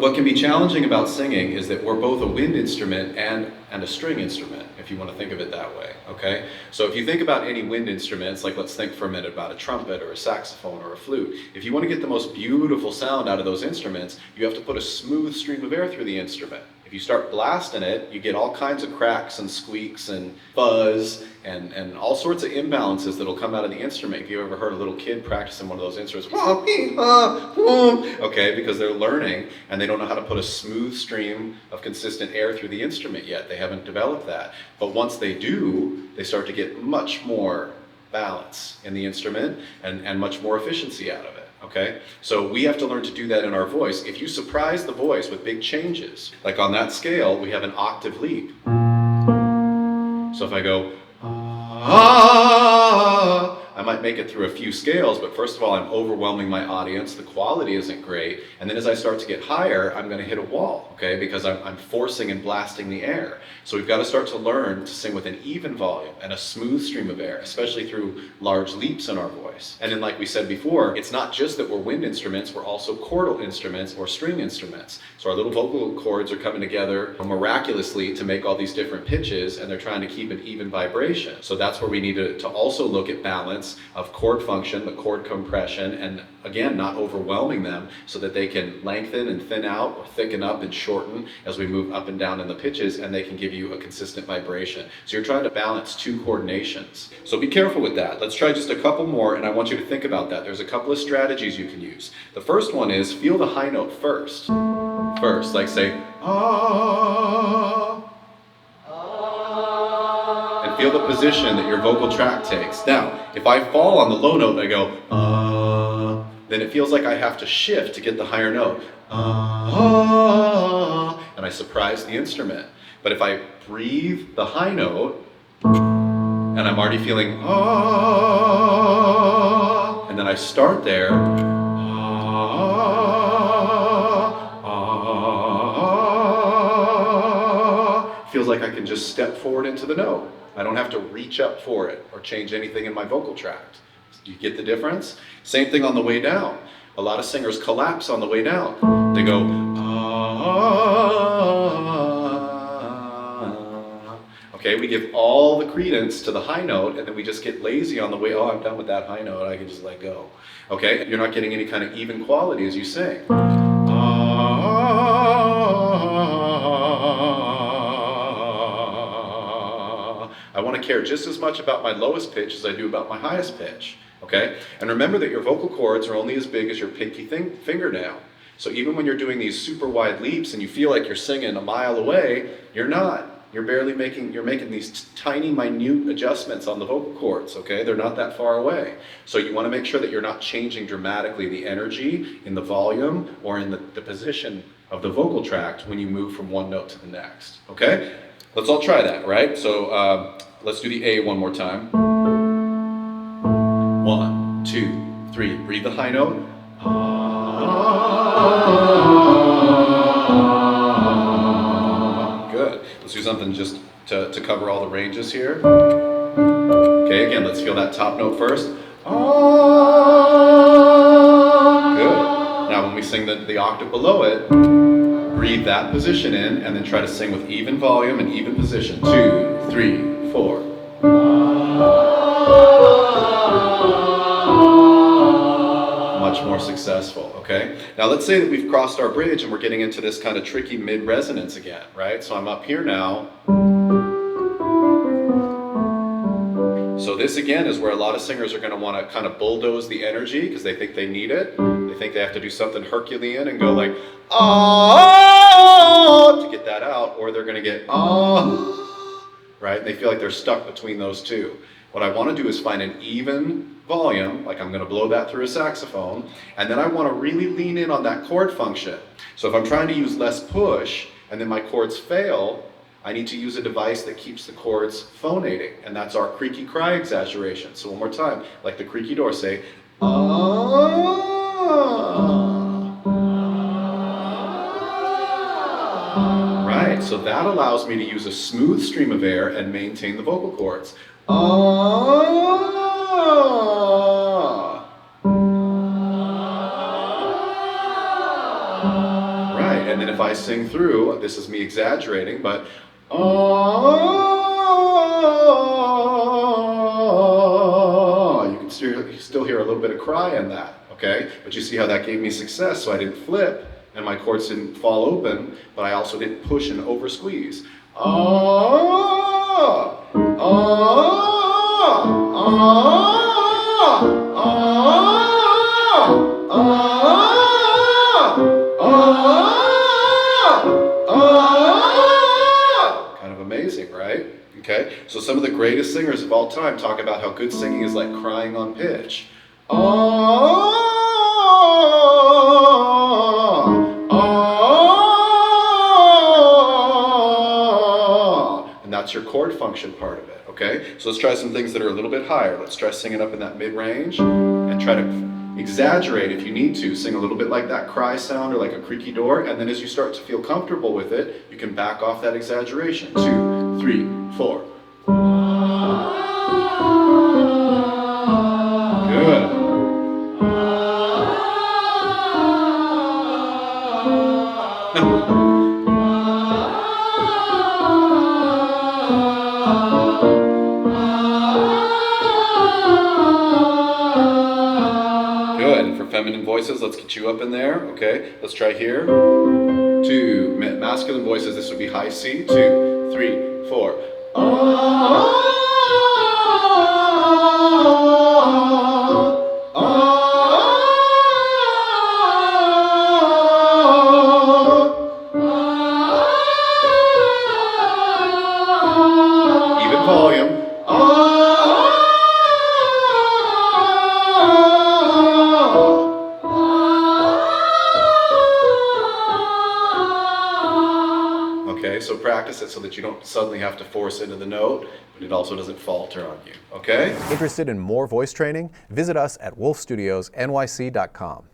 What can be challenging about singing is that we're both a wind instrument and a string instrument, if you want to think of it that way, okay? So if you think about any wind instruments, like let's think for a minute about a trumpet or a saxophone or a flute, if you want to get the most beautiful sound out of those instruments, you have to put a smooth stream of air through the instrument. If you start blasting it, you get all kinds of cracks and squeaks and fuzz and all sorts of imbalances that'll come out of the instrument. If you ever heard a little kid practicing one of those instruments, okay, because they're learning and they don't know how to put a smooth stream of consistent air through the instrument yet. They haven't developed that. But once they do, they start to get much more balance in the instrument and much more efficiency out of it. Okay, so we have to learn to do that in our voice. If you surprise the voice with big changes, like on that scale, we have an octave leap. So if I go, ah, I might make it through a few scales, but first of all, I'm overwhelming my audience. The quality isn't great. And then as I start to get higher, I'm going to hit a wall, okay, because I'm forcing and blasting the air. So we've got to start to learn to sing with an even volume and a smooth stream of air, especially through large leaps in our voice. And then like we said before, it's not just that we're wind instruments, we're also chordal instruments or string instruments. So our little vocal cords are coming together miraculously to make all these different pitches, and they're trying to keep an even vibration. So that's where we need to also look at balance of chord function, the chord compression, and again, not overwhelming them so that they can lengthen and thin out or thicken up and shorten as we move up and down in the pitches, and they can give you a consistent vibration. So you're trying to balance two coordinations. So be careful with that. Let's try just a couple more, and I want you to think about that. There's a couple of strategies you can use. The first one is feel the high note first. Like say, ah, and feel the position that your vocal tract takes. Now, if I fall on the low note and I go, then it feels like I have to shift to get the higher note. And I surprise the instrument. But if I breathe the high note, and I'm already feeling, and then I start there, feels like I can just step forward into the note. I don't have to reach up for it or change anything in my vocal tract. You get the difference? Same thing on the way down. A lot of singers collapse on the way down. They go, okay, we give all the credence to the high note, and then we just get lazy on the way. Oh, I'm done with that high note, I can just let go. Okay, you're not getting any kind of even quality as you sing. I want to care just as much about my lowest pitch as I do about my highest pitch, okay? And remember that your vocal cords are only as big as your pinky fingernail. So even when you're doing these super wide leaps and you feel like you're singing a mile away, you're not. You're making these tiny, minute adjustments on the vocal cords, okay? They're not that far away. So you want to make sure that you're not changing dramatically the energy in the volume or in the position of the vocal tract when you move from one note to the next, okay? Let's all try that, right? So let's do the A one more time. 1, 2, 3. Breathe the high note. Good. Let's do something just to cover all the ranges here. Okay, again, let's feel that top note first. Good. Now when we sing the octave below it, breathe that position in and then try to sing with even volume and even position. 2, 3, 4. Much more successful, okay? Now let's say that we've crossed our bridge and we're getting into this kind of tricky mid-resonance again, right? So I'm up here now. So this again is where a lot of singers are going to want to kind of bulldoze the energy because they think they need it. They think they have to do something Herculean and go like, to get that out, or they're going to get, right? And they feel like they're stuck between those two. What I want to do is find an even volume, like I'm going to blow that through a saxophone, and then I want to really lean in on that chord function. So if I'm trying to use less push, and then my chords fail, I need to use a device that keeps the chords phonating, and that's our creaky cry exaggeration. So one more time, like the creaky door, say, Right, so that allows me to use a smooth stream of air and maintain the vocal cords. Right, and And then if I sing through, this is me exaggerating, but you can still hear a little bit of cry in that, okay? But you see how that gave me success, so I didn't flip, and my chords didn't fall open, but I also didn't push and over squeeze. Kind of amazing, right? Okay, so some of the greatest singers of all time talk about how good singing is like crying on pitch. And that's your chord function part of it, okay? So let's try some things that are a little bit higher. Let's try singing up in that mid-range and try to exaggerate if you need to. Sing a little bit like that cry sound or like a creaky door, and then as you start to feel comfortable with it, you can back off that exaggeration. 2, 3, 4. Good. Good. And for feminine voices, let's get you up in there. Okay. Let's try here. 2. Masculine voices, this would be high C. 2, 3, 4. Even volume. Okay, so practice it so that you don't suddenly have to force into the note, but it also doesn't falter on you, okay? Interested in more voice training? Visit us at wolfstudiosnyc.com.